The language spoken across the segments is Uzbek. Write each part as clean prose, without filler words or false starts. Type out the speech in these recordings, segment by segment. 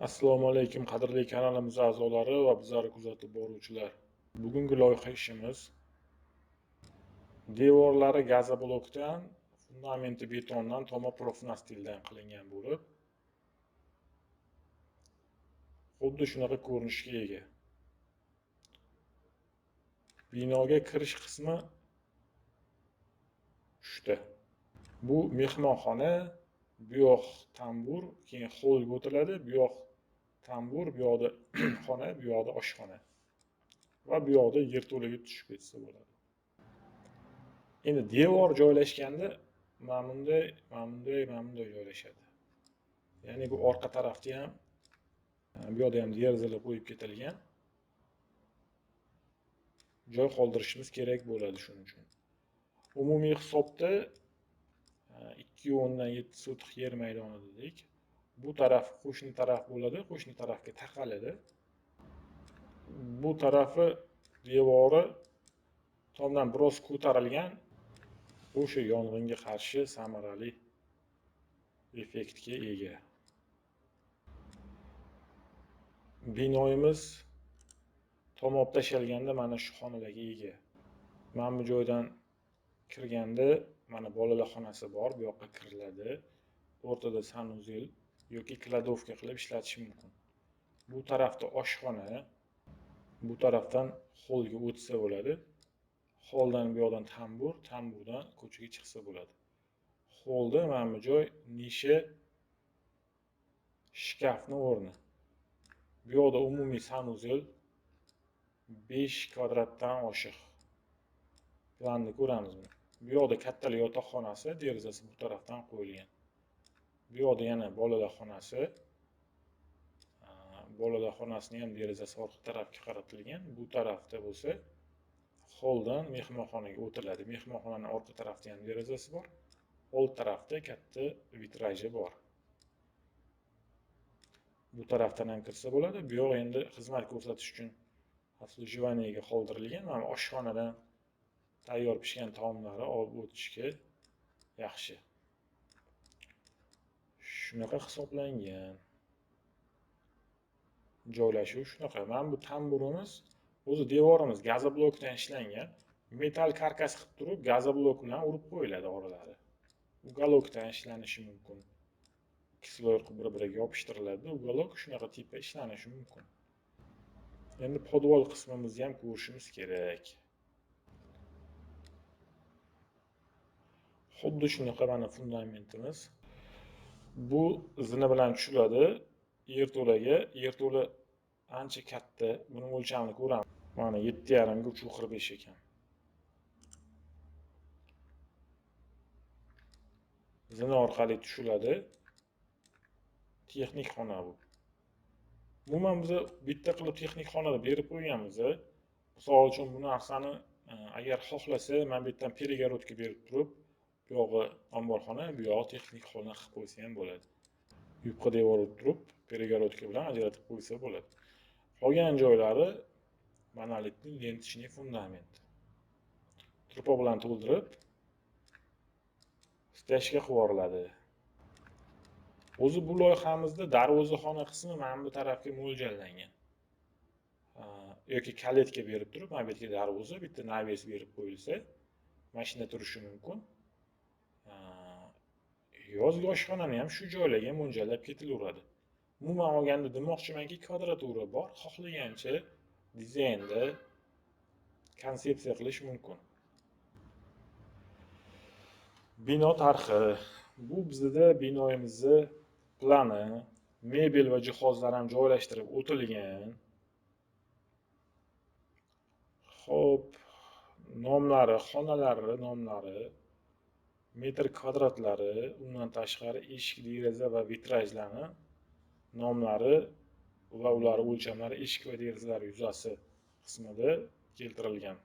Assalomu alaykum qadrli kanalimiz a'zolari va bizlarni kuzatib boruvchilar. Bugungi loyiha ishimiz devorlari gazoblokdan, fundamenti betondan, toma profnastildan qilingan bo'lib, xuddi shunaqa ko'rinishga ega. Binoga kirish qismi uchta. Bu mehmonxona, bu yoq tambur, keyin hovliga o'tiladi, bu yoq tambur, bu yoqda xona, bu yoqda oshxona va bu yoqda yerto'laga tushib ketsa bo'ladi. Endi devor joylashganda mana bunday joylashadi. Ya'ni bu orqa tarafda ham, bu yoqda ham derazalar qo'yib ketilgan. Joy qoldirishimiz kerak bo'ladi shuning uchun. Umumiy hisobda 2,7 yer maydoni dedik. Bu taraf qo'shni taraf bo'ladi, qo'shni tarafga taqaladi. Bu tarafi devori tomdan biroz ko'tarilgan, o'sha yong'inga qarshi samarali effektga ega. Binoyimiz tomib tashalganda mana shu xonalarga ega. Mana bu joydan kirganda mana bolalar xonasi bor, bu yoqqa kiriladi. O'rtada sanuzel yoki kladovka qilib ishlatish mumkin. Bu tarafda oshxona, bu tarafdan holga o'tsa bo'ladi. Holdan bu yoqdan tambur, tamburdan ko'chaga chiqsa bo'ladi. Holda mana bu joy nisha, shkafning o'rni. Bu yoqda umumiy sanuzel 5 kvadratdan oshiq. Planni ko'ramizmi? Bu yoqda kattalar yotoqxonasi, derazasi bu tarafdan qo'yilgan. Bu yoqda yana bolalar xonasi. Bolalar xonasining ham derazasi orqa tarafga qaratilgan. Bu tarafda bo'lsa, holdan mehmonxonaga o'tiladi. Mehmonxonaning orqa tarafida ham derazasi bor. Old tarafda katta vitraji bor. Bu tarafdan ham kirsa bo'ladi. Bu yoq endi xizmat ko'rsatish uchun obslujivaniyaga qoldirilgan. Mana oshxonadan tayyor pishgan taomlari olib o'tishga yaxshi. Shunaqa hisoblangan. Joylashuv shunaqa. Mana bu tamburimiz, o'zi devorimiz gazoblokdan ishlangan. Metal karkas qilib turib, gazoblok bilan urib qo'yiladi oralari. Uголокdan ishlanishi mumkin. Kisloyor qilib bir-biriga yopishtiriladi. Uголок shunaqa tipda ishlanishi mumkin. Endi podvol qismimizni ham ko'rishimiz kerak. Xuddi shunaqa mana fundamentimiz. Bu zina bilan tushiladi yerto'laga. Yerto'la ancha katta. Buni o'lchamini ko'ramiz. Mana 7,5 ga 3,45 ekan. Zina orqali tushiladi. Texnik xona bu. Umuman biz bitta qilib texnik xonada berib qo'yganmiz. Misol uchun bu narsani agar xohlasa, men bu yerdan перегородка berib turib, bu yog'i omborxona, bu yog'i texnik xona qilib qo'ysa ham bo'ladi. Yupqa devor turib, перегородка bilan ajratib qo'ysa bo'ladi. Qolgan joylari monolitning lentishniy fundament. Trupa bilan to'ldirib, stashga qo'yiladi. O'zi bu loyihamizda darvozaxona qismi mana bu tarafga mo'ljallangan. Yoki kaletka berib turib, mana bu yerga darvoza, bitta naves berib qo'yilsa, mashina turishi mumkin. Yozgi oshxonani ham shu joylarga mo'ljallab ketilaveradi. Umuman olganda demoqchimanki, kvadratura bor, xohlagancha dizaynda konsepsiya qilish mumkin. Bino tarixi. Bu bizda binoyimizni plani, mebel va jihozlar ham joylashtirib o'tilgan. Xo'p, nomlari, xonalari nomlari, metr kvadratlari, undan tashqari eshik, deraza va vitrajlarning nomlari va ular o'lchamlari, eshik va derazalar yuzasi qismida keltirilgan.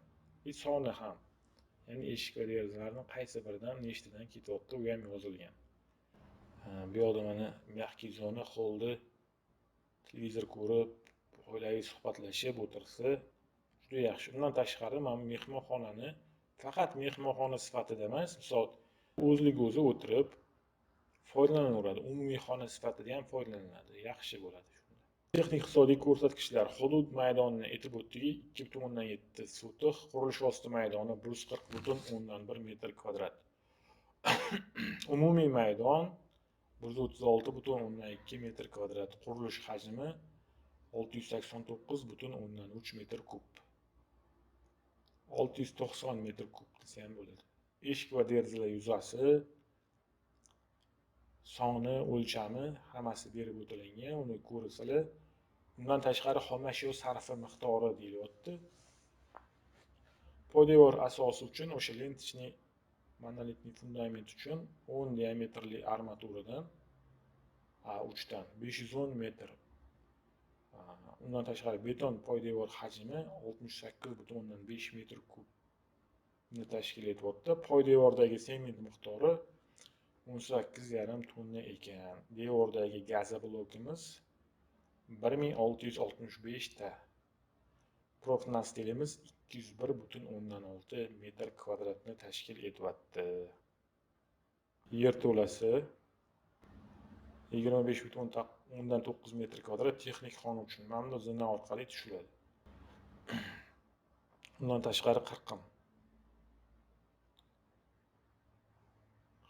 Soni ham. Ya'ni eshik va derazalarning qaysi biridan nechtadan ketyapti, u ham yozilgan. Bu yoqda mana mягкий zona, holda televizor ko'rib, oilaviy suhbatlashib o'tirsa, juda yaxshi. Undan tashqari mana mehmonxonani faqat mehmonxona sifatida emas, misol o'zliga o'zi o'tirib foydalanaveradi. Umumiy xona sifatida ham foydalaniladi. Yaxshi bo'ladi. Texnik iqtisodiy ko'rsatkichlar hudud maydonini aytib o'tdik. 2,7 sotix, qurilish osti maydoni 140,1 metr kvadrat. Umumiy maydon 136,2 metr kvadrat. Qurilish hajmi 689,3 metr kub. 690 metr kub desa ham bo'ladi. Eshik va derazalar yuzasi, soni, o'lchami hammasi berib o'tilgan, uni ko'rasizlar. Bundan tashqari xomashyo sarfi miqdori deyilyapti. Poydevor asosi uchun o'sha lentichniy monolitniy fundament uchun 10 diametrli armaturadan 3 dan 510 metr. Undan tashqari beton poydevor hajmi 68,5 metr kubni tashkil etyapti. Poydevordagi sement miqdori 18,5 tonna ekan. Devordagi gaza blokimiz 1665 ta. Profnastelimiz 201,6 metr kvadratni tashkil etyapti. Yer to'lasi 25,9 metr kvadrat texnik xona uchun mana bu zina orqali tushiladi. Undan tashqari qirqim.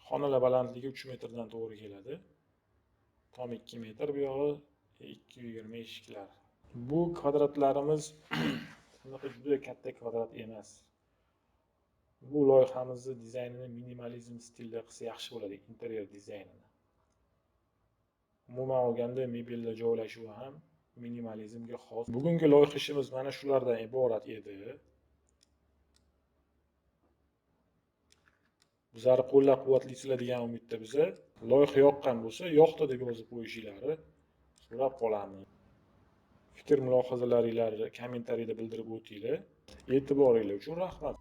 Xonalar balandligi 3 metrdan to'g'ri keladi. Tom 2 metr, bu yog'i 220 eshiklar. Bu kvadratlarimiz bunaqa juda katta kvadrat emas. Bu loyihamizni dizaynini minimalizm stilda qilsa yaxshi bo'ladi, interyer dizaynini. Umuman olganda mebellar joylashuvi ham minimalizmga xos. Bugungi loyiha ishimiz mana shulardan iborat edi. Bizlarni qo'llab-quvvatlaysizlar degan umidda biza. Loyiha yoqqan bo'lsa, yoqdi deb yozib qo'yishingizni so'rab qolamiz. Fikr mulohazalaringizni kommentariyda bildirib o'tinglar. E'tiboringiz uchun rahmat.